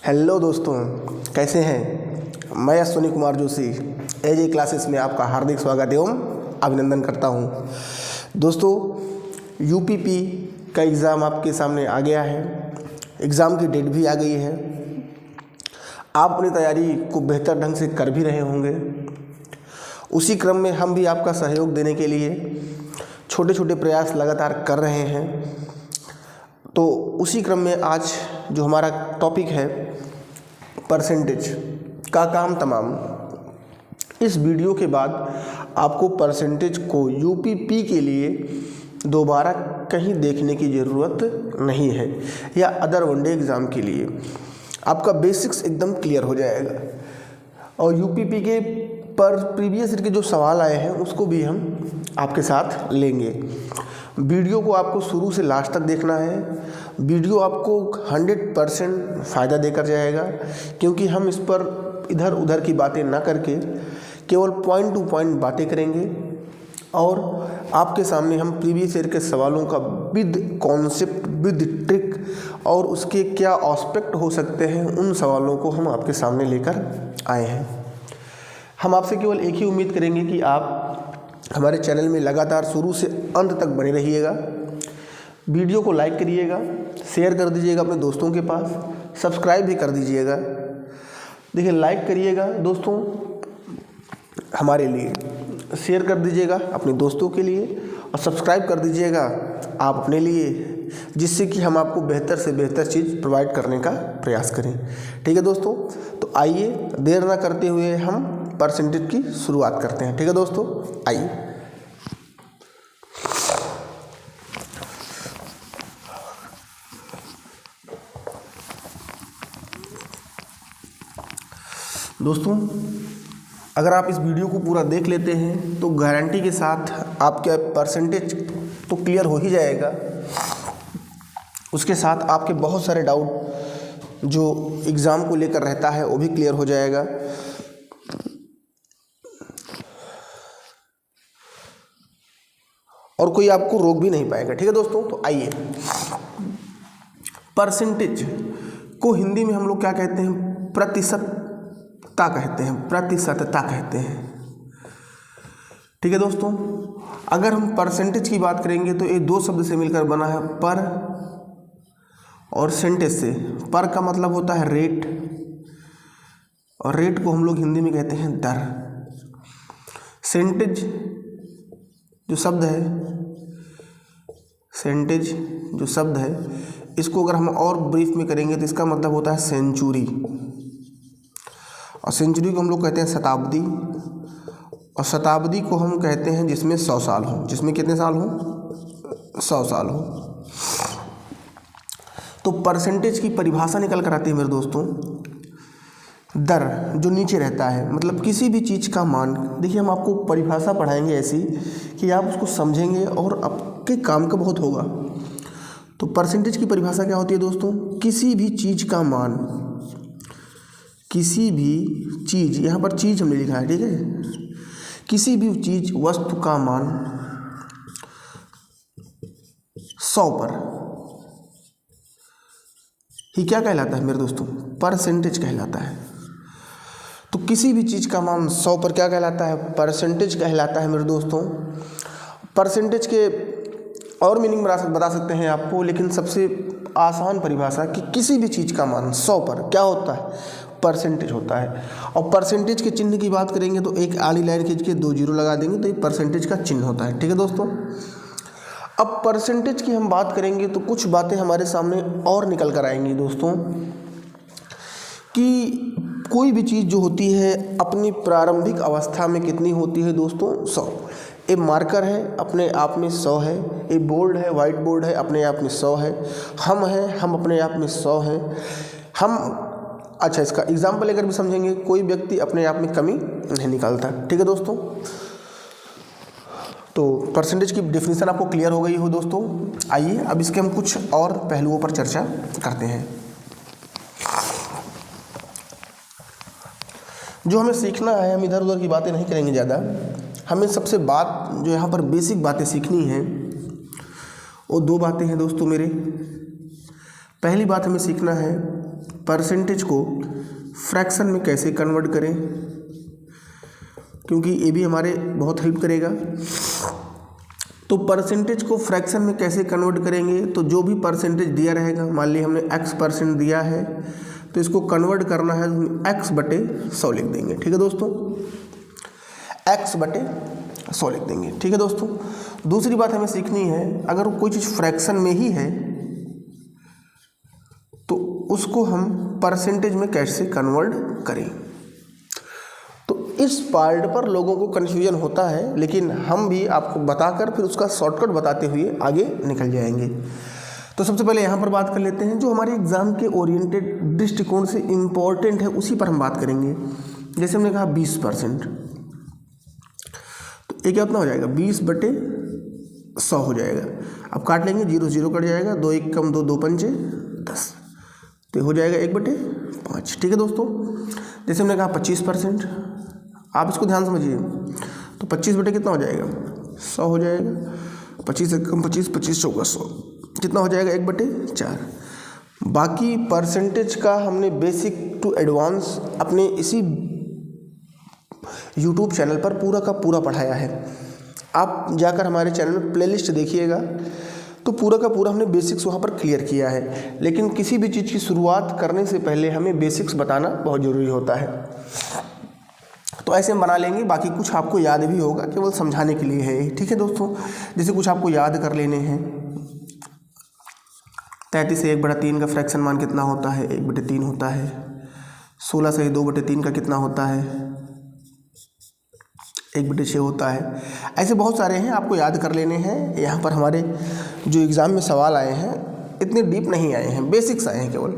Hello दोस्तों, कैसे हैं। मैं अश्विनी कुमार जोशी एजे क्लासेस में आपका हार्दिक स्वागत एवं अभिनंदन करता हूं। दोस्तों, यूपीपी का एग्ज़ाम आपके सामने आ गया है। एग्ज़ाम की डेट भी आ गई है। आप अपनी तैयारी को बेहतर ढंग से कर भी रहे होंगे। उसी क्रम में हम भी आपका सहयोग देने के लिए छोटे छोटे प्रयास लगातार कर रहे हैं। तो उसी क्रम में आज जो हमारा टॉपिक है परसेंटेज का काम तमाम, इस वीडियो के बाद आपको परसेंटेज को यूपीपी के लिए दोबारा कहीं देखने की ज़रूरत नहीं है, या अदर वनडे एग्ज़ाम के लिए आपका बेसिक्स एकदम क्लियर हो जाएगा। और यूपीपी के पर प्रीवियस ईयर के जो सवाल आए हैं उसको भी हम आपके साथ लेंगे। वीडियो को आपको शुरू से लास्ट तक देखना है। वीडियो आपको 100% फ़ायदा देकर जाएगा, क्योंकि हम इस पर इधर उधर की बातें ना करके केवल पॉइंट टू पॉइंट बातें करेंगे और आपके सामने हम प्रीवियस ईयर के सवालों का विद कॉन्सेप्ट, विद ट्रिक और उसके क्या एस्पेक्ट हो सकते हैं, उन सवालों को हम आपके सामने लेकर आए हैं। हम आपसे केवल एक ही उम्मीद करेंगे कि आप हमारे चैनल में लगातार शुरू से अंत तक बने रहिएगा। वीडियो को लाइक करिएगा, शेयर कर दीजिएगा अपने दोस्तों के पास, सब्सक्राइब भी कर दीजिएगा। देखिए, लाइक करिएगा दोस्तों हमारे लिए, शेयर कर दीजिएगा अपने दोस्तों के लिए और सब्सक्राइब कर दीजिएगा आप अपने लिए, जिससे कि हम आपको बेहतर से बेहतर चीज़ प्रोवाइड करने का प्रयास करें। ठीक है दोस्तों, तो आइए देर ना करते हुए हम परसेंटेज की शुरुआत करते हैं। ठीक है दोस्तों, आइए। दोस्तों, अगर आप इस वीडियो को पूरा देख लेते हैं तो गारंटी के साथ आपका परसेंटेज तो क्लियर हो ही जाएगा। उसके साथ आपके बहुत सारे डाउट जो एग्ज़ाम को लेकर रहता है वो भी क्लियर हो जाएगा। और कोई आपको रोक भी नहीं पाएगा। ठीक है दोस्तों, तो आइए। परसेंटेज को हिंदी में हम लोग क्या कहते हैं? प्रतिशतता कहते हैं, प्रतिशतता कहते हैं। ठीक है दोस्तों, अगर हम परसेंटेज की बात करेंगे तो ये दो शब्द से मिलकर बना है, पर और सेंटेज से। पर का मतलब होता है रेट, और रेट को हम लोग हिंदी में कहते हैं दर। सेंटेज जो शब्द है, सेंटेज जो शब्द है, इसको अगर हम और ब्रीफ में करेंगे तो इसका मतलब होता है सेंचुरी, और सेंचुरी को हम लोग कहते हैं शताब्दी, और शताब्दी को हम कहते हैं जिसमें 100 साल हो। जिसमें कितने साल हो? 100 साल हो। तो परसेंटेज की परिभाषा निकल कर आती है मेरे दोस्तों, दर जो नीचे रहता है, मतलब किसी भी चीज़ का मान। देखिए, हम आपको परिभाषा पढ़ाएंगे ऐसी कि आप उसको समझेंगे और आपके काम का बहुत होगा। तो परसेंटेज की परिभाषा क्या होती है दोस्तों? किसी भी चीज़ का मान, किसी भी चीज़, यहाँ पर चीज़ हमने लिखा है, ठीक है, किसी भी चीज़ वस्तु का मान 100 पर ही क्या कहलाता है मेरे दोस्तों? परसेंटेज कहलाता है। तो किसी भी चीज़ का मान 100 पर क्या कहलाता है? परसेंटेज कहलाता है मेरे दोस्तों। परसेंटेज के और मीनिंग बता सकते हैं आपको, लेकिन सबसे आसान परिभाषा कि किसी भी चीज़ का मान 100 पर क्या होता है? परसेंटेज होता है। और परसेंटेज के चिन्ह की बात करेंगे तो एक आड़ी लाइन खींच के 2 जीरो लगा देंगे तो ये परसेंटेज का चिन्ह होता है। ठीक है दोस्तों, अब परसेंटेज की हम बात करेंगे तो कुछ बातें हमारे सामने और निकल कर आएंगी दोस्तों, कि कोई भी चीज़ जो होती है अपनी प्रारंभिक अवस्था में कितनी होती है दोस्तों? 100। ये मार्कर है, अपने आप में 100 है। ये बोर्ड है, वाइट बोर्ड है, अपने आप में 100 है। हम हैं, हम अपने आप में 100 हैं। हम, अच्छा, इसका एग्जाम्पल लेकर भी समझेंगे। कोई व्यक्ति अपने आप में कमी नहीं निकालता। ठीक है दोस्तों, तो परसेंटेज की डेफिनेशन आपको क्लियर हो गई हो दोस्तों। आइए अब इसके हम कुछ और पहलुओं पर चर्चा करते हैं जो हमें सीखना है। हम इधर उधर की बातें नहीं करेंगे ज़्यादा। हमें सबसे बात जो यहाँ पर बेसिक बातें सीखनी है वो 2 बातें हैं दोस्तों मेरे। पहली बात हमें सीखना है परसेंटेज को फ्रैक्शन में कैसे कन्वर्ट करें, क्योंकि ये भी हमारे बहुत हेल्प करेगा। तो परसेंटेज को फ्रैक्शन में कैसे कन्वर्ट करेंगे, तो जो भी परसेंटेज दिया रहेगा, मान लीजिए हमने x% दिया है तो इसको कन्वर्ट करना है तो हम x/100 लिख देंगे। ठीक है दोस्तों, x/100 लिख देंगे। ठीक है दोस्तों, दूसरी बात हमें सीखनी है, अगर कोई चीज़ फ्रैक्शन में ही है तो उसको हम परसेंटेज में कैसे कन्वर्ट करें। तो इस पार्ट पर लोगों को कन्फ्यूजन होता है, लेकिन हम भी आपको बताकर फिर उसका शॉर्टकट बताते हुए आगे निकल जाएंगे। तो सबसे पहले यहाँ पर बात कर लेते हैं, जो हमारे एग्ज़ाम के ओरिएंटेड दृष्टिकोण से इम्पोर्टेंट है उसी पर हम बात करेंगे। जैसे हमने कहा 20%, तो ये क्या उतना हो जाएगा, 20/100 हो जाएगा। अब काट लेंगे, 0 0 कट जाएगा, 2 1 कम 2, 2 5 10, तो हो जाएगा 1/5। ठीक है दोस्तों, जैसे हमने कहा 25%, आप इसको ध्यान समझिए, तो 25 बटे कितना हो जाएगा, 100 हो जाएगा। 25 से कम 25, 25 चौका 100, कितना हो जाएगा, 1/4। बाकी परसेंटेज का हमने बेसिक टू एडवांस अपने इसी यूट्यूब चैनल पर पूरा का पूरा पढ़ाया है। आप जाकर हमारे चैनल में प्लेलिस्ट देखिएगा, तो पूरा का पूरा हमने बेसिक्स वहाँ पर क्लियर किया है। लेकिन किसी भी चीज़ की शुरुआत करने से पहले हमें बेसिक्स बताना बहुत ज़रूरी होता है। तो ऐसे हम बना लेंगे, बाकी कुछ आपको याद भी होगा, केवल समझाने के लिए है। ठीक है दोस्तों, जैसे कुछ आपको याद कर लेने हैं, 33 से 1/3 का फ्रैक्शन मान कितना होता है, 1/3 होता है। 16 से 2/3 का कितना होता है, 1/6 होता है। ऐसे बहुत सारे हैं, आपको याद कर लेने हैं। यहाँ पर हमारे जो एग्ज़ाम में सवाल आए हैं इतने डीप नहीं आए हैं, बेसिक्स आए हैं केवल।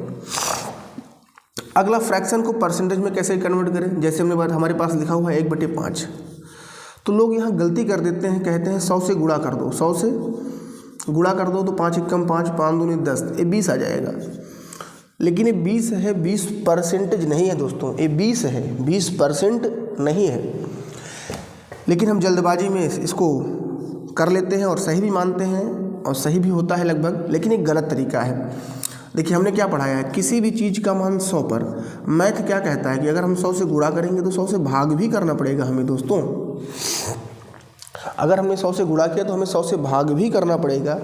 अगला, फ्रैक्शन को परसेंटेज में कैसे कन्वर्ट करें। जैसे हमने बात, हमारे पास लिखा हुआ है 1/5, तो लोग यहाँ गलती कर देते हैं, कहते हैं 100 से गुणा कर दो, 100 से गुणा कर दो तो 5 1 5, 5 दूनी 10, ये 20 आ जाएगा। लेकिन ये 20 है, 20% नहीं है दोस्तों, ये 20 है, 20% नहीं है। लेकिन हम जल्दबाजी में इसको कर लेते हैं और सही भी मानते हैं, और सही भी होता है लगभग, लेकिन एक गलत तरीका है। देखिए हमने क्या पढ़ाया है, किसी भी चीज़ का मान 100 पर, मैथ क्या कहता है कि अगर हम 100 से गुणा करेंगे तो 100 से भाग भी करना पड़ेगा हमें दोस्तों। अगर हमने 100 से गुणा किया तो हमें 100 से भाग भी करना पड़ेगा,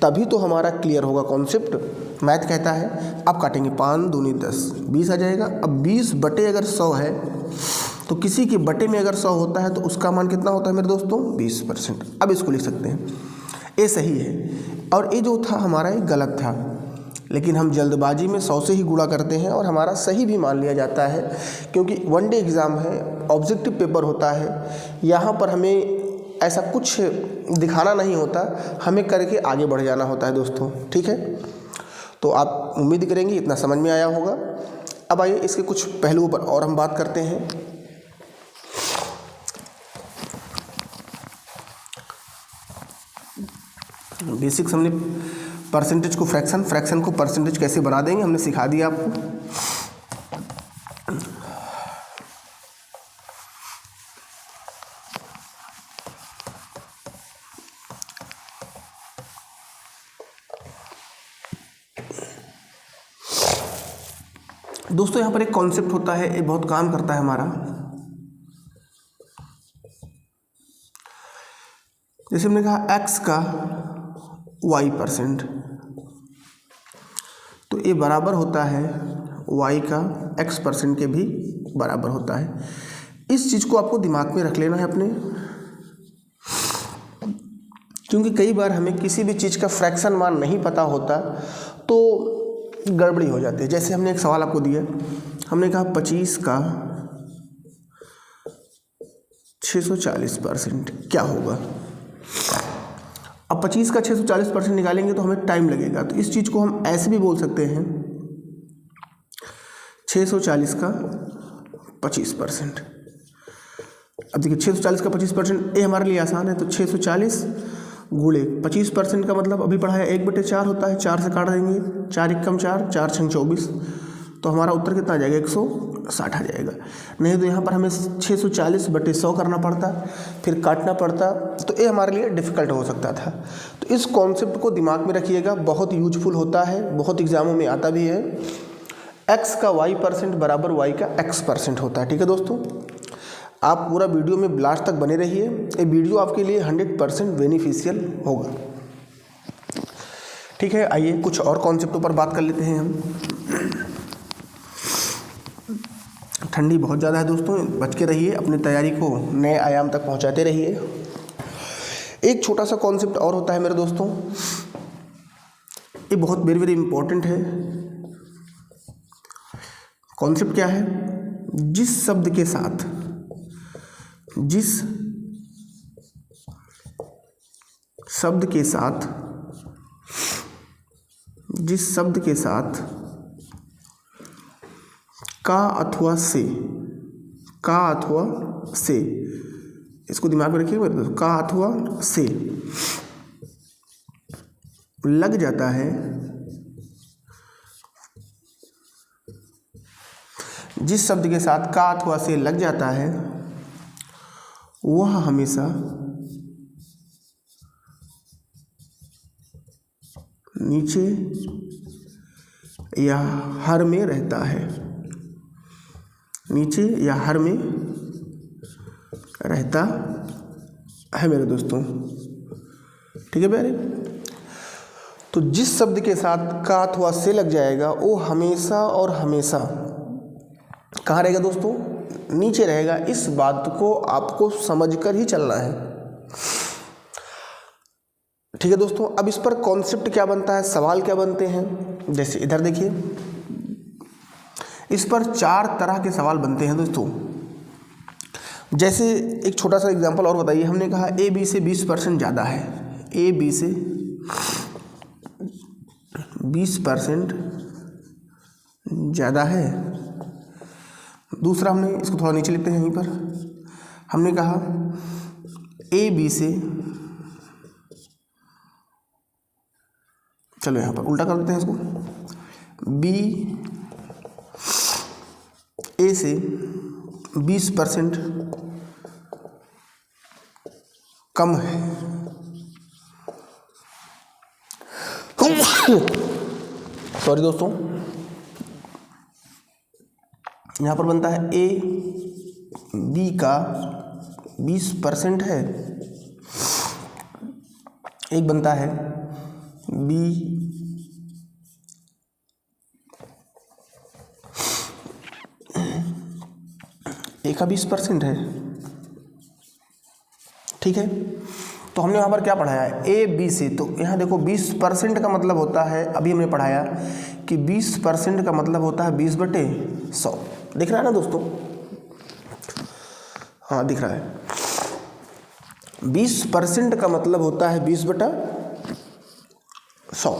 तभी तो हमारा क्लियर होगा कॉन्सेप्ट। मैथ कहता है, आप काटेंगे 5 दूनी 10, 20 आ जाएगा। अब 20/100 है, तो किसी के बटे में अगर 100 होता है तो उसका मान कितना होता है मेरे दोस्तों, 20%। अब इसको लिख सकते हैं, ये सही है, और ये जो था हमारा ये गलत था। लेकिन हम जल्दबाजी में 100 से ही गुणा करते हैं और हमारा सही भी मान लिया जाता है, क्योंकि वनडे एग्ज़ाम है, ऑब्जेक्टिव पेपर होता है। यहाँ पर हमें ऐसा कुछ दिखाना नहीं होता, हमें करके आगे बढ़ जाना होता है दोस्तों। ठीक है, तो आप उम्मीद करेंगे इतना समझ में आया होगा। अब आइए इसके कुछ पहलुओं पर और हम बात करते हैं। बेसिक्स हमने परसेंटेज को फ्रैक्शन, फ्रैक्शन को परसेंटेज कैसे बना देंगे हमने सिखा दिया आपको। दोस्तों यहाँ पर एक कॉन्सेप्ट होता है, ये बहुत काम करता है हमारा। जैसे हमने कहा x का y%, तो ये बराबर होता है y का x% के भी बराबर होता है। इस चीज़ को आपको दिमाग में रख लेना है अपने, क्योंकि कई बार हमें किसी भी चीज़ का फ्रैक्शन मान नहीं पता होता तो गड़बड़ी हो जाती है। जैसे हमने एक सवाल आपको दिया, हमने कहा 25 का 640% क्या होगा। अब 25 का 640% निकालेंगे तो हमें टाइम लगेगा, तो इस चीज़ को हम ऐसे भी बोल सकते हैं 640 का 25%। अब देखिए 640 का 25% ये हमारे लिए आसान है, तो 640 गुणे 25% का मतलब अभी पढ़ाया 1/4 होता है, 4 से काट देंगे, 4 1 4, 4 6 24, तो हमारा उत्तर कितना आ जाएगा, 160 आ जाएगा। नहीं तो यहाँ पर हमें 640/100 करना पड़ता, फिर काटना पड़ता, तो ये हमारे लिए डिफ़िकल्ट हो सकता था। तो इस कॉन्सेप्ट को दिमाग में रखिएगा, बहुत यूजफुल होता है, बहुत एग्ज़ामों में आता भी है। x का y% बराबर y का x% होता है। ठीक है दोस्तों, आप पूरा वीडियो में लास्ट तक बने रहिए, ये वीडियो आपके लिए 100% बेनिफिशियल होगा। ठीक है, आइए कुछ और कॉन्सेप्टों पर बात कर लेते हैं हम। ठंडी बहुत ज़्यादा है दोस्तों, बच के रहिए, अपनी तैयारी को नए आयाम तक पहुंचाते रहिए। एक छोटा सा कॉन्सेप्ट और होता है मेरे दोस्तों, ये बहुत वेरी वेरी इंपॉर्टेंट है। कॉन्सेप्ट क्या है? जिस शब्द के साथ का अथवा से, इसको दिमाग में रखिए मेरे दोस्तों, का अथवा से लग जाता है, जिस शब्द के साथ का अथवा से लग जाता है वह हमेशा नीचे या हर में रहता है, नीचे या हर में रहता है मेरे दोस्तों। ठीक है प्यारे, तो जिस शब्द के साथ का अथवा से लग जाएगा वो हमेशा और हमेशा कहाँ रहेगा दोस्तों? नीचे रहेगा। इस बात को आपको समझकर ही चलना है। ठीक है दोस्तों, अब इस पर कॉन्सेप्ट क्या बनता है, सवाल क्या बनते हैं? जैसे इधर देखिए, इस पर 4 तरह के सवाल बनते हैं दोस्तों। जैसे एक छोटा सा एग्जांपल और बताइए, हमने कहा ए बी से 20% ज़्यादा है, ए बी से 20% ज़्यादा है। दूसरा हमने इसको थोड़ा नीचे लिखते हैं, यहीं पर हमने कहा ए बी से, चलो यहाँ पर उल्टा कर देते हैं इसको, बी ए से 20% कम है। सॉरी दोस्तों, यहाँ पर बनता है ए बी का 20% है, एक बनता है बी ए का 20% है। ठीक है, तो हमने यहाँ पर क्या पढ़ाया है? ए बी से, तो यहाँ देखो 20% का मतलब होता है, अभी हमने पढ़ाया कि 20% का मतलब होता है 20/100। दिख रहा है ना दोस्तों? हाँ दिख रहा है। 20% का मतलब होता है 20/100।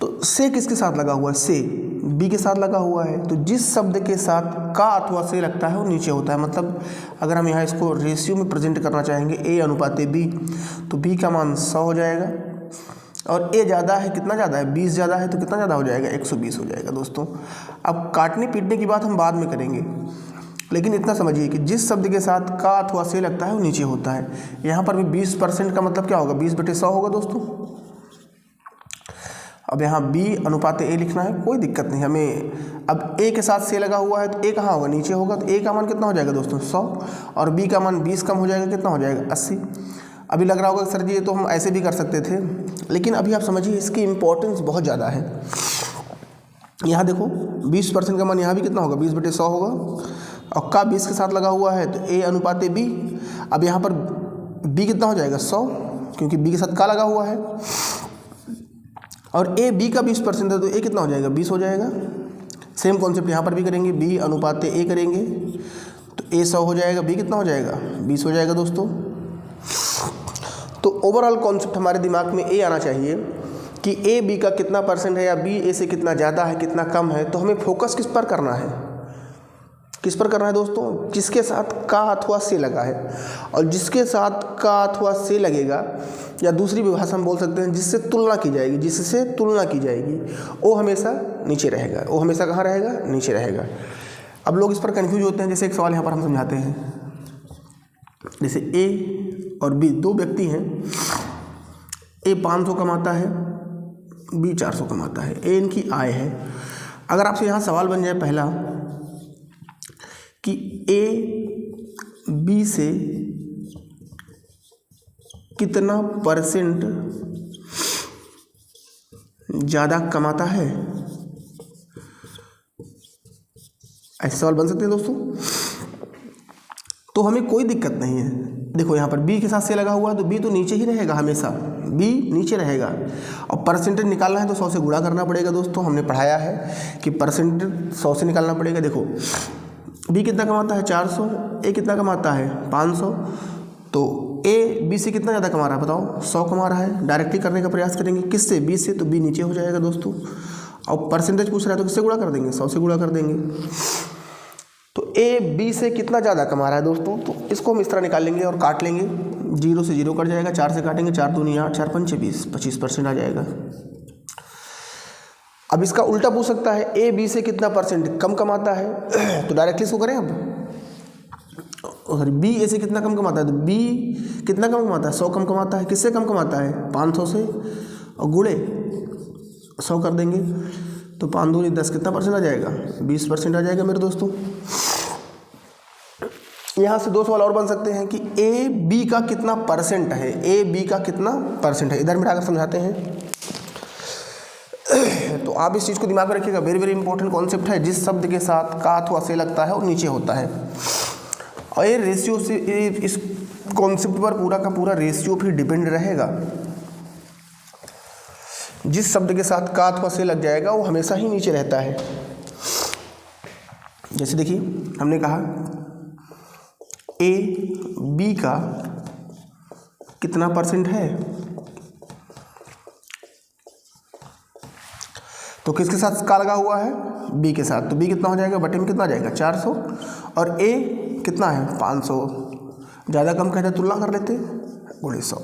तो से किसके साथ लगा हुआ है? से बी के साथ लगा हुआ है। तो जिस शब्द के साथ का अथवा से लगता है वो नीचे होता है। मतलब अगर हम यहाँ इसको रेशियो में प्रेजेंट करना चाहेंगे, ए अनुपात बी, तो बी का मान 100 हो जाएगा। और ए ज़्यादा है, कितना ज़्यादा है? 20 ज़्यादा है, तो कितना ज़्यादा हो जाएगा? 120 हो जाएगा दोस्तों। अब काटने पीटने की बात हम बाद में करेंगे, लेकिन इतना समझिए कि जिस शब्द के साथ का अथवा से लगता है वो नीचे होता है। यहाँ पर भी 20% का मतलब क्या होगा? 20/100 होगा दोस्तों। अब यहाँ b अनुपात a लिखना है, कोई दिक्कत नहीं हमें। अब a के साथ से लगा हुआ है तो a कहाँ होगा? नीचे होगा। तो a का मान कितना हो जाएगा दोस्तों? 100। और b का मान 20 कम हो जाएगा, कितना हो जाएगा? 80। अभी लग रहा होगा सर जी ये तो हम ऐसे भी कर सकते थे, लेकिन अभी आप समझिए इसकी इम्पोर्टेंस बहुत ज़्यादा है। यहाँ देखो 20% का मान यहाँ भी कितना होगा? 20/100 होगा। और का 20 के साथ लगा हुआ है तो a अनुपात b। अब यहाँ पर b कितना हो जाएगा? 100, क्योंकि b के साथ का लगा हुआ है। और a b का 20% है तो a कितना हो जाएगा? 20 हो जाएगा। सेम कॉन्सेप्ट यहाँ पर भी करेंगे, b अनुपात a करेंगे तो a 100 हो जाएगा, b कितना हो जाएगा? 20 हो जाएगा दोस्तों। तो ओवरऑल कॉन्सेप्ट हमारे दिमाग में ये आना चाहिए कि a b का कितना परसेंट है या b a से कितना ज़्यादा है, कितना कम है। तो हमें फोकस किस पर करना है? किस पर करना है दोस्तों? जिसके साथ का अथवा से लगा है। और जिसके साथ का अथवा से लगेगा, या दूसरी भाषा में बोल सकते हैं जिससे तुलना की जाएगी, जिससे तुलना की जाएगी, वो हमेशा नीचे रहेगा। वो हमेशा कहाँ रहेगा? नीचे रहेगा। अब लोग इस पर कन्फ्यूज होते हैं। जैसे एक सवाल यहाँ पर हम समझाते हैं, जैसे ए और बी दो व्यक्ति हैं, ए 500 कमाता है, बी 400 कमाता है। ए इनकी आय है। अगर आपसे यहाँ सवाल बन जाए पहला कि ए बी से कितना परसेंट ज़्यादा कमाता है, ऐसे सवाल बन सकते हैं दोस्तों। तो हमें कोई दिक्कत नहीं है। देखो यहाँ पर बी के साथ से लगा हुआ है तो बी तो नीचे ही रहेगा, हमेशा बी नीचे रहेगा। और परसेंटेज निकालना है तो 100 से गुणा करना पड़ेगा दोस्तों। हमने पढ़ाया है कि परसेंटेज 100 से निकालना पड़ेगा। देखो बी कितना कमाता है 400, ए कितना कमाता है 500, तो ए बी से कितना ज़्यादा कमा रहा है बताओ, 100 कमा रहा है। डायरेक्टली करने का प्रयास करेंगे, किससे, बी से, तो बी नीचे हो जाएगा दोस्तों। और परसेंटेज पूछ रहा है तो किससे गुणा कर देंगे, 100 से गुणा कर देंगे। तो ए बी से कितना ज़्यादा कमा रहा है दोस्तों, तो इसको हम इस तरह निकाल लेंगे और काट लेंगे। 0 से 0 कट जाएगा, 4 से काटेंगे, 4 दूनी 8, 4 पंचे 20, 25% आ जाएगा। अब इसका उल्टा पूछ सकता है ए बी से कितना परसेंट कम कमाता है, तो डायरेक्टली इसको करें अब। और बी ए से कितना कम कमाता है, तो बी कितना कम कमाता है, 100 कम कमाता है। किससे कम कमाता है, 500 से, और गुणे 100 कर देंगे तो 5 दूनी 10, कितना परसेंट आ जाएगा, 20% आ जाएगा मेरे दोस्तों। यहाँ से 2 सवाल और बन सकते हैं कि ए बी का कितना परसेंट है, ए बी का कितना परसेंट है। इधर मिलाकर समझाते हैं। तो आप इस चीज़ को दिमाग में रखिएगा, वेरी वेरी इंपॉर्टेंट कॉन्सेप्ट है। जिस शब्द के साथ का अथवा से लगता है वो नीचे होता है। और ये रेशियो से, इस कॉन्सेप्ट पर पूरा का पूरा रेशियो फिर डिपेंड रहेगा। जिस शब्द के साथ का अथवा से लग जाएगा वो हमेशा ही नीचे रहता है। जैसे देखिए हमने कहा ए बी का कितना परसेंट है, तो किसके साथ का लगा हुआ है, बी के साथ, तो बी कितना हो जाएगा, बटे में कितना आ जाएगा 400, और ए कितना है 500, ज़्यादा कम कहते तुलना कर लेते, गुणे 100,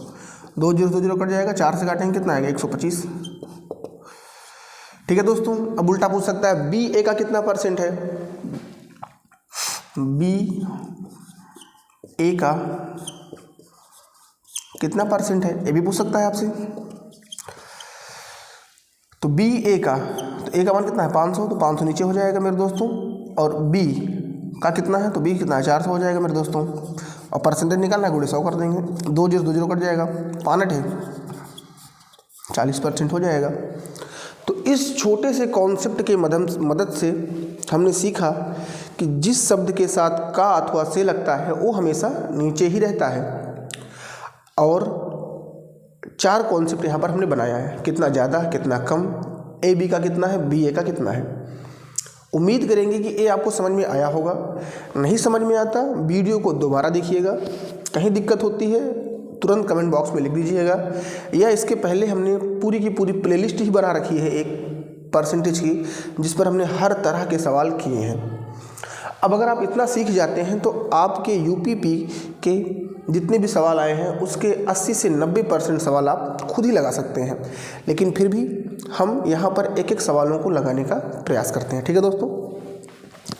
2 0 2 0 कट जाएगा, 4 से काटेंगे कितना आएगा 125। ठीक है दोस्तों। अब उल्टा पूछ सकता है बी ए का कितना परसेंट है, बी ए का कितना परसेंट है, ये भी पूछ सकता है आपसे। तो बी ए का, तो ए का मान कितना है 500, तो 500 नीचे हो जाएगा मेरे दोस्तों। और बी का कितना है, तो बी कितना है 400 हो जाएगा मेरे दोस्तों। और परसेंटेज निकालना है, गुणे 100 कर देंगे, 2 0 2 0 कट जाएगा, 5 है 40% हो जाएगा। तो इस छोटे से कॉन्सेप्ट के मदद से हमने सीखा कि जिस शब्द के साथ का अथवा से लगता है वो हमेशा नीचे ही रहता है। और 4 कॉन्सेप्ट यहाँ पर हमने बनाया है, कितना ज़्यादा कितना कम, ए बी का कितना है, बी ए का कितना है। उम्मीद करेंगे कि ये आपको समझ में आया होगा। नहीं समझ में आता वीडियो को दोबारा देखिएगा, कहीं दिक्कत होती है तुरंत कमेंट बॉक्स में लिख दीजिएगा, या इसके पहले हमने पूरी की पूरी प्लेलिस्ट ही बना रखी है एक परसेंटेज की, जिस पर हमने हर तरह के सवाल किए हैं। अब अगर आप इतना सीख जाते हैं तो आपके यूपीपी के जितने भी सवाल आए हैं उसके 80 से 90% सवाल आप खुद ही लगा सकते हैं। लेकिन फिर भी हम यहाँ पर एक एक सवालों को लगाने का प्रयास करते हैं। ठीक है दोस्तों,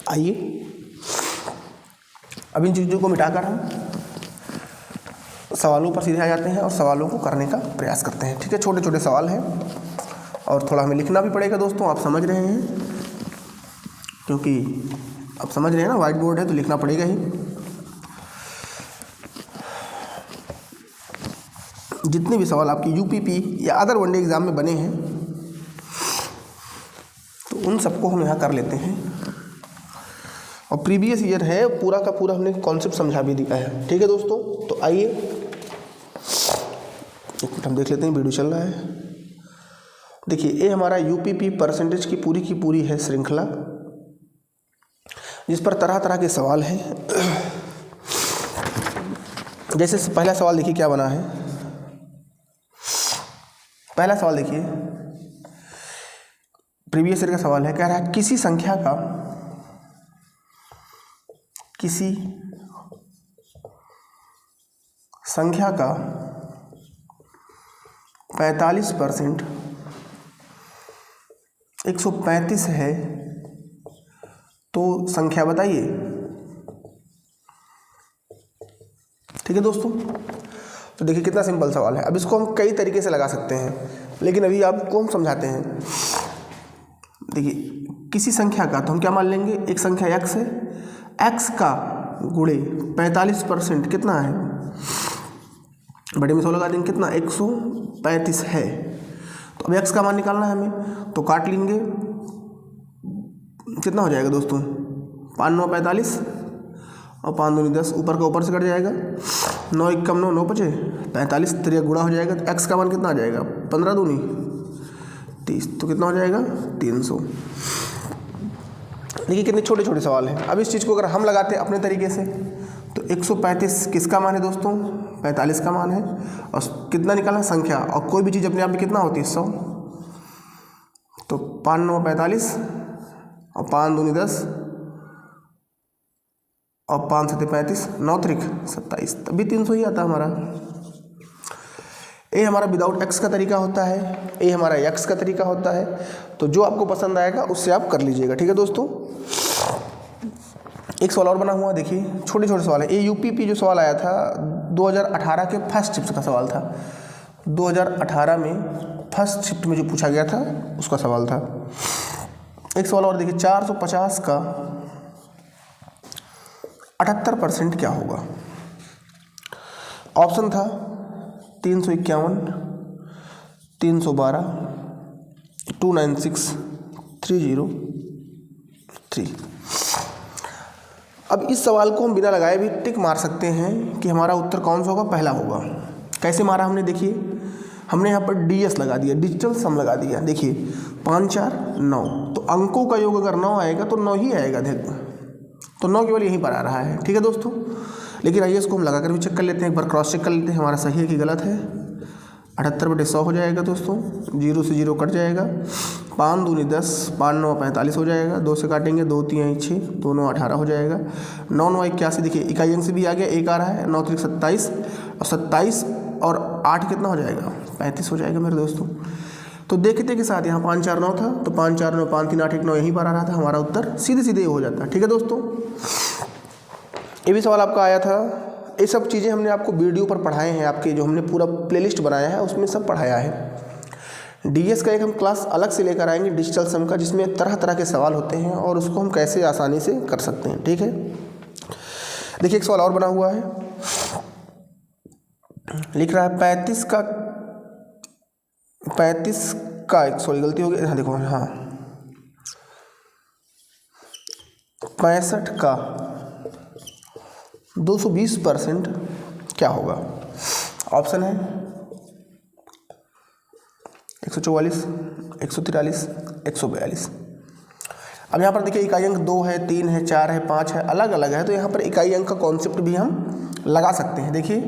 आइए अब इन चीज़ों को मिटाकर हम सवालों पर सीधे आ जाते हैं और सवालों को करने का प्रयास करते हैं। ठीक है, छोटे छोटे सवाल हैं और थोड़ा हमें लिखना भी पड़ेगा दोस्तों, आप समझ रहे हैं, क्योंकि आप समझ रहे हैं ना वाइट बोर्ड है तो लिखना पड़ेगा ही। जितने भी सवाल आपके यूपीपी या अदर वनडे एग्ज़ाम में बने हैं तो उन सबको हम यहाँ कर लेते हैं। और प्रीवियस ईयर है, पूरा का पूरा हमने कॉन्सेप्ट समझा भी दिया है। ठीक है दोस्तों, तो आइए एक मिनट हम देख लेते हैं, वीडियो चल रहा है। देखिए ये हमारा यूपीपी परसेंटेज की पूरी है श्रृंखला, जिस पर तरह तरह के सवाल हैं। जैसे पहला सवाल देखिए क्या बना है। पहला सवाल देखिए, प्रीवियस ईयर का सवाल है, कह रहा है किसी संख्या का 45% 135 है तो संख्या बताइए। ठीक है दोस्तों, तो देखिए कितना सिंपल सवाल है। अब इसको हम कई तरीके से लगा सकते हैं, लेकिन अभी आपको हम समझाते हैं। देखिए किसी संख्या का, तो हम क्या मान लेंगे, एक संख्या x है, x का गुणे 45% कितना है, बड़े में 100 लगा देंगे, कितना 135 है। तो अब x का मान निकालना है हमें, तो काट लेंगे, कितना हो जाएगा दोस्तों, 5 9 45 और 5 दूनी 10, ऊपर का ऊपर से कट जाएगा, 9 1 कम 9 9 बचे 45, 3 गुणा हो जाएगा, तो x का मान कितना आ जाएगा, 15 दूनी 30, तो कितना हो जाएगा 300। देखिए कितने छोटे छोटे सवाल हैं। अब इस चीज़ को अगर हम लगाते हैं अपने तरीके से, तो 135 किसका मान है दोस्तों, 45 का मान है, और कितना निकालना संख्या, और कोई भी चीज़ अपने आप में कितना होती है 100, तो 5 9 45 और 5 दूनी 10 और 5 7 35, 9 3 27, तभी 300 ही आता हमारा। ये हमारा विदाउट एक्स का तरीका होता है, ये हमारा एक्स का तरीका होता है। तो जो आपको पसंद आएगा उससे आप कर लीजिएगा, ठीक है दोस्तों। एक सवाल और बना हुआ, देखिए छोटे छोटे सवाल है। ये यूपीपी जो सवाल आया था 2018 के फर्स्ट शिफ्ट का सवाल था, 2018 में फर्स्ट शिफ्ट में जो पूछा गया था उसका सवाल था। एक सवाल और देखिए, 450 का 78% क्या होगा। ऑप्शन था 351, 312, 296, 303। अब इस सवाल को हम बिना लगाए भी टिक मार सकते हैं कि हमारा उत्तर कौन सा होगा, पहला होगा। कैसे मारा हमने, देखिए हमने यहाँ पर DS लगा दिया, डिजिटल सम लगा दिया। देखिए 5 4 9, तो अंकों का योग अगर 9 आएगा तो 9 ही आएगा, देखो तो 9 केवल यहीं पर आ रहा है, ठीक है दोस्तों। लेकिन आइए इसको हम लगा कर भी चेक कर लेते हैं, एक बार क्रॉस चेक कर लेते हैं हमारा सही है कि गलत है। 78/100 हो जाएगा दोस्तों, 0 से 0 कट जाएगा, 5 दूनी 10, 5 9 45 हो जाएगा, 2 से काटेंगे 2 3 6, 2 9 18 हो जाएगा, 9 9 81, देखिए इकाई अंक से भी आ गया, 1 आ रहा है, 9 3 27 और 27 और 8 कितना हो जाएगा, 35 हो जाएगा मेरे दोस्तों। तो देखते के साथ यहाँ 5 4 9 था, तो 5 4 9 5 3 8 1 9 यहीं पर आ रहा था, हमारा उत्तर सीधे सीधे हो जाता है, ठीक है दोस्तों। ये भी सवाल आपका आया था। ये सब चीज़ें हमने आपको वीडियो पर पढ़ाए हैं, आपके जो हमने पूरा प्लेलिस्ट बनाया है उसमें सब पढ़ाया है। DS का एक हम क्लास अलग से लेकर आएंगे, डिजिटल सम का, जिसमें तरह तरह के सवाल होते हैं और उसको हम कैसे आसानी से कर सकते हैं, ठीक है। देखिए एक सवाल और बना हुआ है, लिख रहा है 35 का सॉरी गलती हो गई, हाँ देखो, हाँ 65 का 220% क्या होगा। ऑप्शन है 144, 143, 142। अब यहाँ पर देखिए इकाई अंक 2 है, 3 है, 4 है, 5 है, अलग अलग है, तो यहाँ पर इकाई अंक का कॉन्सेप्ट भी हम लगा सकते हैं। देखिए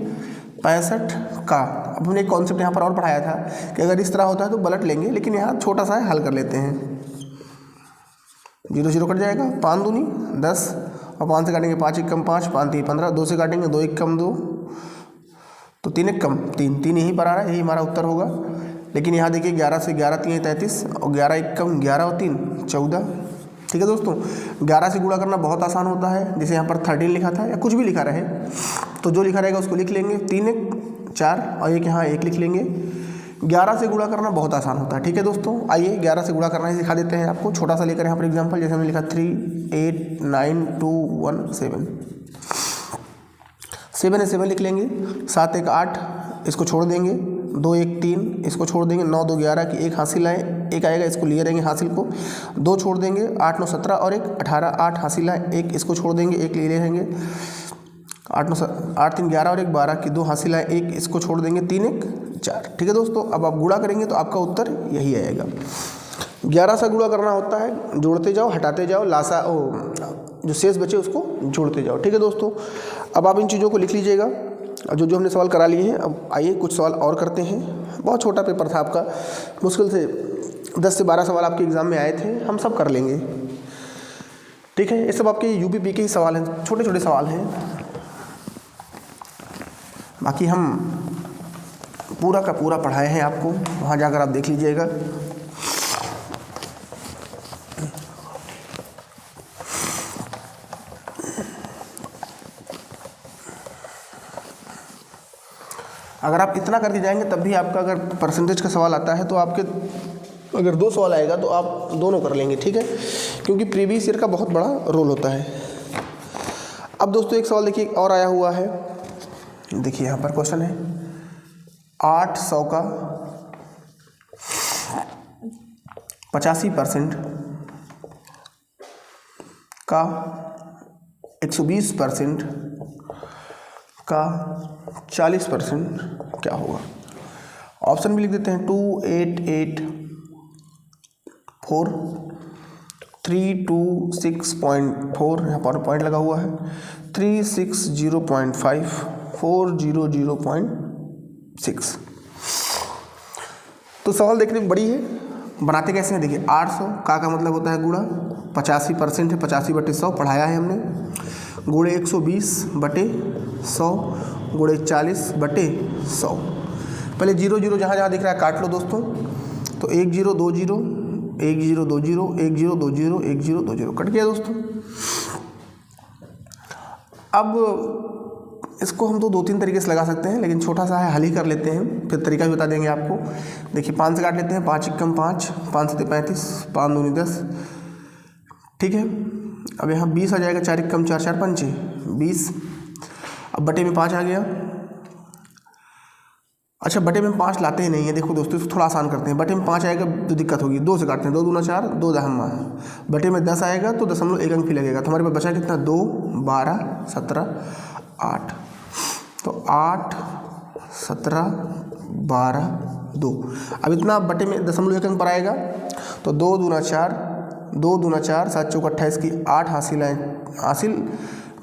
65 का, अब हमने एक कॉन्सेप्ट यहाँ पर और पढ़ाया था कि अगर इस तरह होता है तो पलट लेंगे, लेकिन यहाँ छोटा सा है, हल कर लेते हैं। 0 0 कट जाएगा, 5 दूनी 10 और 5 से काटेंगे 5 1 कम 5, 5 3 15, 2 से काटेंगे 2 1 कम 2, तो 3 1 कम 3, 3 यहीं पर आ रहा है, यही हमारा उत्तर होगा। लेकिन यहाँ देखिए 11 से 11 3 33 और 11 1 कम 11 और 3 14, ठीक है दोस्तों। 11 से गुणा करना बहुत आसान होता है, जैसे यहाँ पर 13 लिखा था या कुछ भी लिखा रहे, तो जो लिखा रहेगा उसको लिख लेंगे, 3 1 4 और एक यहाँ 1 लिख लेंगे। 11 से गुणा करना बहुत आसान होता है, ठीक है दोस्तों। आइए 11 से गुणा करना ही सिखा देते हैं आपको, छोटा सा लेकर यहाँ पर एग्जांपल, जैसे हमने लिखा 3 8 9 2 1 7, 7 है 7 लिख लेंगे, 7 1 8, इसको छोड़ देंगे, 2 1 3, इसको छोड़ देंगे, 9 2 11 की 1 हासिल आए, 1 आएगा इसको लिए रहेंगे हासिल को, 2 छोड़ देंगे, 8 9 17 और 1 18, 8 हासिल आए, 1 इसको छोड़ देंगे, 1 लिए रहेंगे, 8 9 8 3 11 और 1 12 की 2 हासिल आए, 1 इसको छोड़ देंगे, 3 1 4, ठीक है दोस्तों। अब आप गुणा करेंगे तो आपका उत्तर यही आएगा। 11 से गुणा करना होता है, जोड़ते जाओ हटाते जाओ, लासा जो शेष बचे उसको जोड़ते जाओ, ठीक है दोस्तों। अब आप इन चीज़ों को लिख लीजिएगा, जो जो हमने सवाल करा लिए हैं। अब आइए कुछ सवाल और करते हैं। बहुत छोटा पेपर था आपका, मुश्किल से 10 से 12 सवाल आपके एग्ज़ाम में आए थे, हम सब कर लेंगे, ठीक है। ये सब आपके UPP के ही सवाल हैं, छोटे छोटे सवाल हैं, बाकी हम पूरा का पूरा पढ़ाए हैं आपको, वहाँ जाकर आप देख लीजिएगा। अगर आप इतना करके जाएंगे तब भी आपका, अगर परसेंटेज का सवाल आता है तो आपके अगर 2 सवाल आएगा तो आप दोनों कर लेंगे, ठीक है, क्योंकि प्रीवियस ईयर का बहुत बड़ा रोल होता है। अब दोस्तों एक सवाल देखिए और आया हुआ है, देखिए यहाँ पर क्वेश्चन है 800 का 85% का 120% का 40% क्या होगा। ऑप्शन भी लिख देते हैं 2884 326.4, यहाँ पर पॉइंट लगा हुआ है 360.5 400.6। तो सवाल देखने में बड़ी है, बनाते कैसे हैं देखिए। 800 का मतलब होता है गुणा 85% है, 85/100 पढ़ाया है हमने, गुणे 120/100 गुणे 40/100। पहले 0 0 जहाँ जहाँ दिख रहा है काट लो दोस्तों। तो 1 0 2 0 1 0 2 0 1 0 2 0 1 0 2 0 कट गया दोस्तों। अब इसको हम तो 2-3 तरीके से लगा सकते हैं, लेकिन छोटा सा है, हल ही कर लेते हैं, फिर तरीका भी बता देंगे आपको। देखिए 5 से काट लेते हैं, 5 × 5 5 से 35 5 दूनी 10, ठीक है। अब यहाँ 20 आ जाएगा, 4 × 4 4 5 20। अब बटे में 5 आ गया। अच्छा बटे में 5 लाते ही नहीं है, देखो दोस्तों इसको थोड़ा आसान करते हैं। बटे में 5 आएगा तो दिक्कत होगी, 2 से काटते हैं, 2 दूना 4 2 दहम्मा। बटे में 10 आएगा तो 1 अंक भी लगेगा, तो हमारे पास बचा कितना 2 12 17 8। तो 8 17 12 2। अब इतना बटे में 1 अंक पर आएगा, तो 2 दूना 4 2 दूना 4 7 चौक 28 की 8 हासिल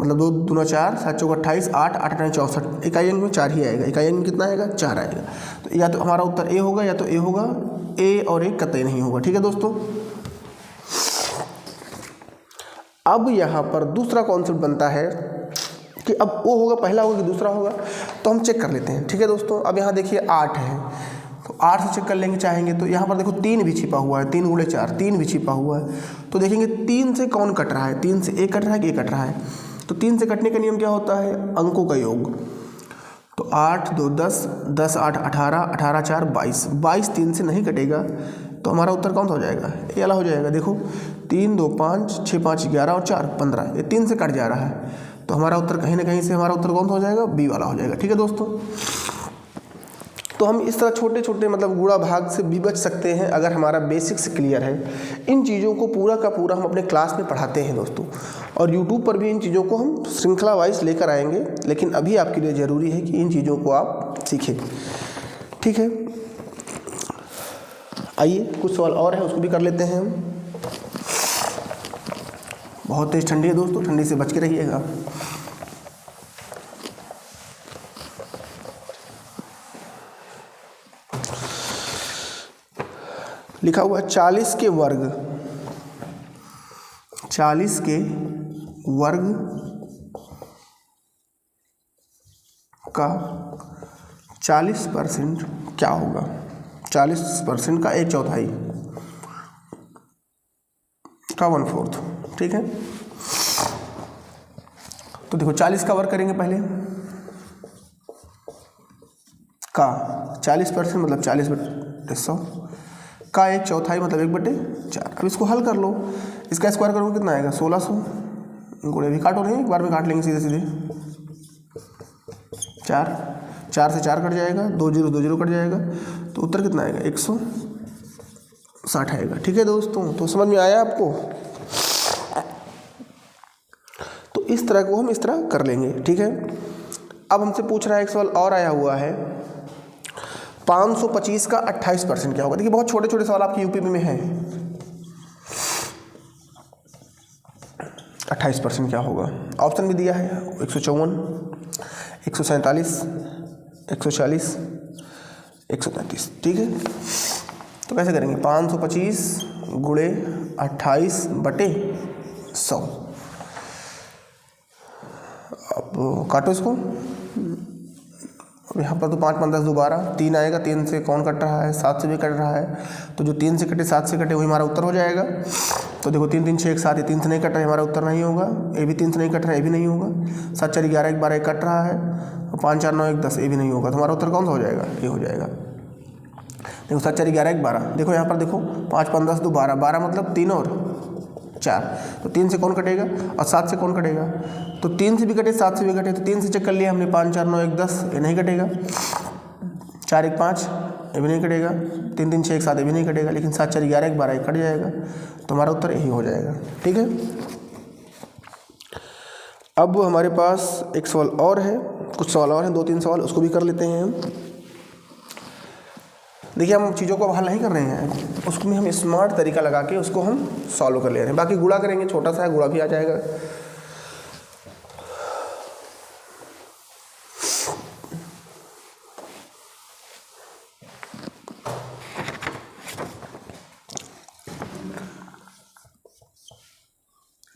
मतलब 2 दूना 4 7 चौक 28 8 8 8 64। इकाई अंक में 4 ही आएगा, इकाई अंक में कितना आएगा 4 आएगा। तो या तो हमारा उत्तर ए होगा या तो ए होगा, ए और ए कतई नहीं होगा, ठीक है दोस्तों। अब यहाँ पर दूसरा कॉन्सेप्ट बनता है कि अब वो होगा पहला होगा कि दूसरा होगा, तो हम चेक कर लेते हैं, ठीक है दोस्तों। अब यहाँ देखिए 8 है, तो 8 से चेक कर लेंगे चाहेंगे तो। यहाँ पर देखो 3 भी छिपा हुआ है, 3 गुणे 4 3 भी छिपा हुआ है, तो देखेंगे 3 से कौन कट रहा है, 3 से ए कट रहा है कि ए कट रहा है। तो 3 से कटने का नियम क्या होता है, अंकों का योग। तो 8 2 10 10 8 18 18 4 22 22 3 से नहीं कटेगा, तो हमारा उत्तर कौन सा हो जाएगा, ये वाला हो जाएगा। देखो 3 2 5 6 5 11 और 4 15, ये 3 से कट जा रहा है, तो हमारा उत्तर कहीं ना कहीं से हमारा उत्तर कौन सा हो जाएगा, बी वाला हो जाएगा, ठीक है दोस्तों। तो हम इस तरह छोटे छोटे मतलब गुणा भाग से भी बच सकते हैं अगर हमारा बेसिक्स क्लियर है। इन चीज़ों को पूरा का पूरा हम अपने क्लास में पढ़ाते हैं दोस्तों, और यूट्यूब पर भी इन चीज़ों को हम श्रृंखला वाइज लेकर आएंगे, लेकिन अभी आपके लिए ज़रूरी है कि इन चीज़ों को आप सीखें, ठीक है। आइए कुछ सवाल और है उसको भी कर लेते हैं हम। बहुत तेज ठंडी है दोस्तों, ठंडी से बच के रहिएगा। लिखा हुआ है 40 के वर्ग 40 के वर्ग का 40% क्या होगा। 40% का 1/4 का 1/4, ठीक है। तो देखो 40 का वर्ग करेंगे पहले, का 40% मतलब 40/100 का 1/4 मतलब 1/4। अब इसको हल कर लो, इसका स्क्वायर करोगे कितना आएगा 1600, गुणे भी काटो नहीं, एक बार में काट लेंगे सीधे सीधे। 4 से 4 कट जाएगा, 2 0 2 0 कट जाएगा, तो उत्तर कितना आएगा 160 आएगा, ठीक है दोस्तों। तो समझ में आया आपको। तो इस तरह को हम इस तरह कर लेंगे, ठीक है। अब हमसे पूछ रहा है एक सवाल और आया हुआ है, 525 का 28% क्या होगा। देखिए बहुत छोटे छोटे सवाल आपके यूपीपी में हैं। 28% क्या होगा, ऑप्शन भी दिया है 154 147 140 133, ठीक है। तो कैसे करेंगे, 525 गुणे 28/100। अब काटो इसको, यहाँ पर तो 5 5 10 12 3 आएगा, 3 से कौन कट रहा है, 7 से भी कट रहा है, तो जो 3 से कटे 7 से कटे वही हमारा उत्तर हो जाएगा। तो देखो 3 3 6 1 7, ये 3 से नहीं कट रहा है, हमारा उत्तर नहीं होगा। ये भी 3 से नहीं कट रहा है, ये भी नहीं होगा। 7 4 11 1 12 1 कट रहा है, और 5 4 9 1 10, ये भी नहीं होगा, तो हमारा उत्तर कौन सा हो जाएगा, ये हो जाएगा। देखो 7 4 11 1 12, देखो यहाँ पर देखो 5 5 10 2 12, 12 मतलब 3 और 4, तो 3 से कौन कटेगा और 7 से कौन कटेगा, तो 3 से भी कटे 7 से भी कटे, तो 3 से चेक कर लिया हमने, 5 4 9 1 10, ये नहीं कटेगा, 4 1 5 ये भी नहीं कटेगा, 3 3 6 1 7 ये भी नहीं कटेगा, लेकिन 7 4 11 1 12 ये कट जाएगा, तो हमारा उत्तर यही हो जाएगा। ठीक है, अब हमारे पास एक सवाल और है, कुछ सवाल और हैं, 2 3 सवाल उसको भी कर लेते हैं हम। देखिए हम चीज़ों को अब हल नहीं कर रहे हैं, उसको भी हम स्मार्ट तरीका लगा के उसको हम सॉल्व कर ले रहे हैं। बाकी गुणा करेंगे, छोटा सा है गुणा भी आ जाएगा।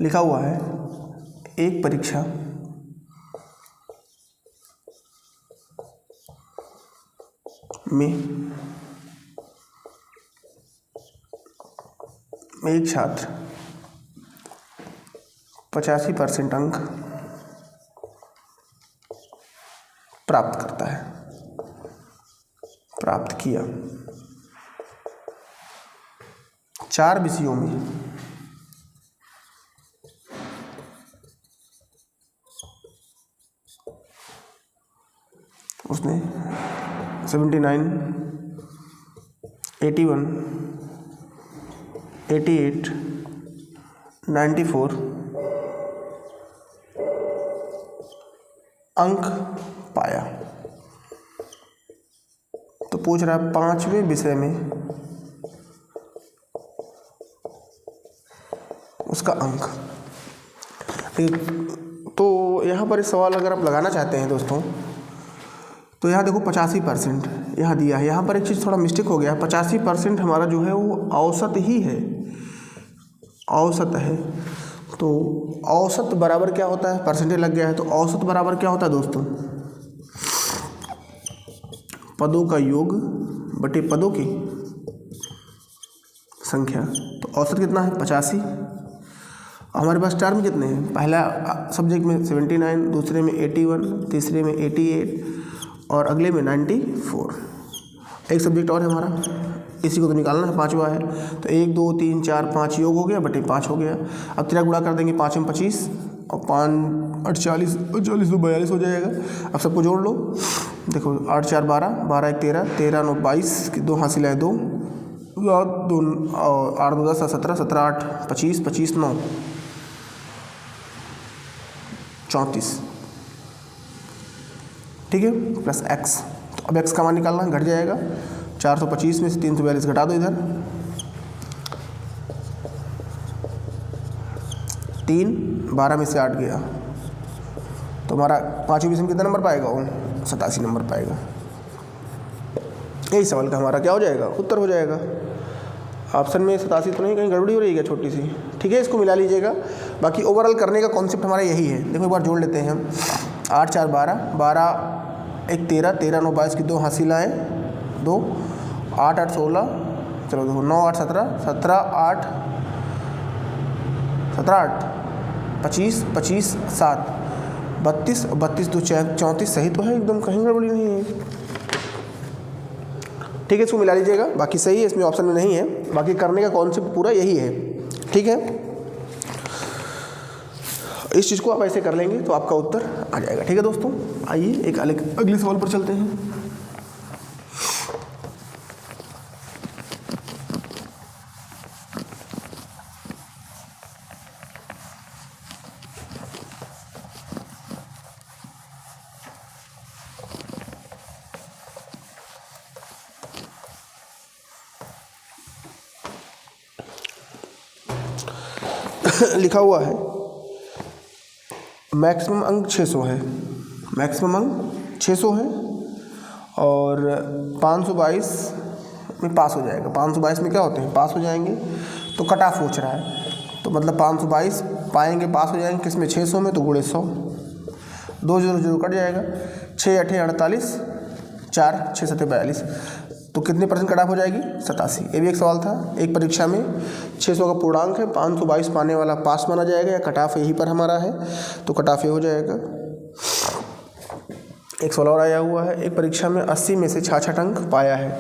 लिखा हुआ है एक परीक्षा में एक छात्र 85% अंक प्राप्त करता है, प्राप्त किया 4 विषयों में, उसने 79 81 88 94 अंक पाया। तो पूछ रहा है 5वें विषय में उसका अंक। तो यहाँ पर इस सवाल अगर आप लगाना चाहते हैं दोस्तों, तो यहाँ देखो 85% यहाँ दिया है, यहाँ पर एक चीज़ थोड़ा मिस्टेक हो गया, 85% हमारा जो है वो औसत ही है, औसत है। तो औसत बराबर क्या होता है, परसेंटेज लग गया है, तो औसत बराबर क्या होता है दोस्तों, पदों का योग बटे पदों की संख्या। तो औसत कितना है 85, हमारे पास टर्म कितने हैं, पहला सब्जेक्ट में 79, दूसरे में 81, तीसरे में 88 और अगले में 94। एक सब्जेक्ट और है हमारा, इसी को तो निकालना है, 5वां है। तो 1 2 3 4 5 योग हो गया बटे 5 हो गया। अब तेरा गुणा कर देंगे, 5 में 25 और 5 8 40 40 2 42 हो जाएगा। अब सबको जोड़ लो, देखो 8 4 12 12 1 13 13 9 22 2 हासिल है 2 2 और 8 2 10 17 17 8 25 25 9 34, ठीक है, प्लस x। तो अब x का मान निकालना, घट जाएगा 425 में से 342 घटा दो, इधर 3 12 में से 8 गया, तो हमारा 5वें विषय में कितना नंबर पाएगा वो 87 नंबर पाएगा। यही सवाल का हमारा क्या हो जाएगा, उत्तर हो जाएगा। ऑप्शन में 87 तो नहीं, कहीं गड़बड़ी हो रही है क्या छोटी सी, ठीक है, इसको मिला लीजिएगा। बाकी ओवरऑल करने का कॉन्सेप्ट हमारा यही है। देखो एक बार जोड़ लेते हैं हम, 8 4 12 12 1 13 13 9 22 की 2 हासिल आए 2 8 8 16, चलो देखो 9 8 17 17 8 17 8 25 25 7 32 32 2 34, सही तो है एकदम, कहीं गड़बड़ी नहीं है, ठीक है, इसको मिला लीजिएगा। बाकी सही है, इसमें ऑप्शन में नहीं है। बाकी करने का कॉन्सेप्ट पूरा यही है, ठीक है। इस चीज़ को आप ऐसे कर लेंगे तो आपका उत्तर आ जाएगा, ठीक है दोस्तों। आइए एक अगले सवाल पर चलते हैं। लिखा हुआ है मैक्सिमम अंक 600 है, मैक्सिमम अंक 600 है और 522 में पास हो जाएगा। 522 में क्या होते हैं, पास हो जाएंगे, तो कट ऑफ पूछ रहा है, तो मतलब 522 पाएंगे, पास हो जाएंगे किस में, 600 में, तो गुणे 100, 2 0 0 कट जाएगा, 6 8 48 4 6 7 42, तो कितने परसेंट कट ऑफ हो जाएगी, 87। ये भी एक सवाल था एक परीक्षा में, 600 का पूर्णांक है, 522 पाने वाला पास माना जाएगा या कट ऑफ यहीं पर हमारा है, तो कट ऑफ ये हो जाएगा। एक सवाल और आया हुआ है, एक परीक्षा में 80 में से 66 अंक पाया है,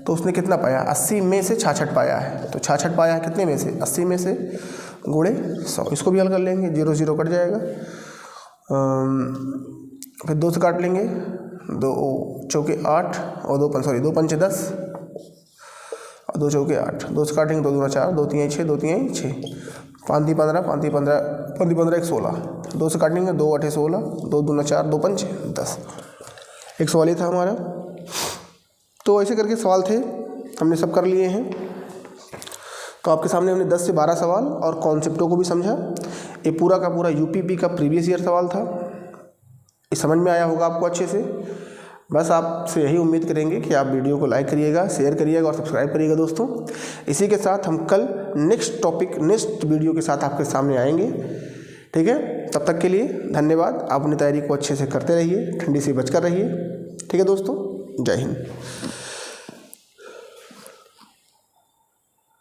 तो उसने कितना पाया, 80 में से 66 पाया है। तो 66 पाया है कितने में से, 80 में से गुणे 100। इसको भी हल कर लेंगे, 0 0 कट जाएगा। फिर 2 से काट लेंगे, 2 चौके 8 और 2 पंचे 10 और 2 चौके 8। 2 से काटेंगे, 2 दूना 4, 2 3 6, 2 3 6, 5 3 15, 5 3 15, 5 15 1 16। 2 से काटेंगे, 2 8 16, 2 दूना 4, 2 पंचे 10। एक सवाल ये था हमारा। तो ऐसे करके सवाल थे, हमने सब कर लिए हैं। तो आपके सामने हमने 10 से 12 सवाल और कॉन्सेप्टों को भी समझा। ये पूरा का पूरा यूपीपी का प्रीवियस ईयर सवाल था। ये समझ में आया होगा आपको अच्छे से। बस आपसे यही उम्मीद करेंगे कि आप वीडियो को लाइक करिएगा, शेयर करिएगा और सब्सक्राइब करिएगा दोस्तों। इसी के साथ हम कल नेक्स्ट वीडियो के साथ आपके सामने आएंगे। ठीक है, तब तक के लिए धन्यवाद। आप अपनी तैयारी को अच्छे से करते रहिए, ठंडी से बचकर रहिए। ठीक है दोस्तों, जय हिंद।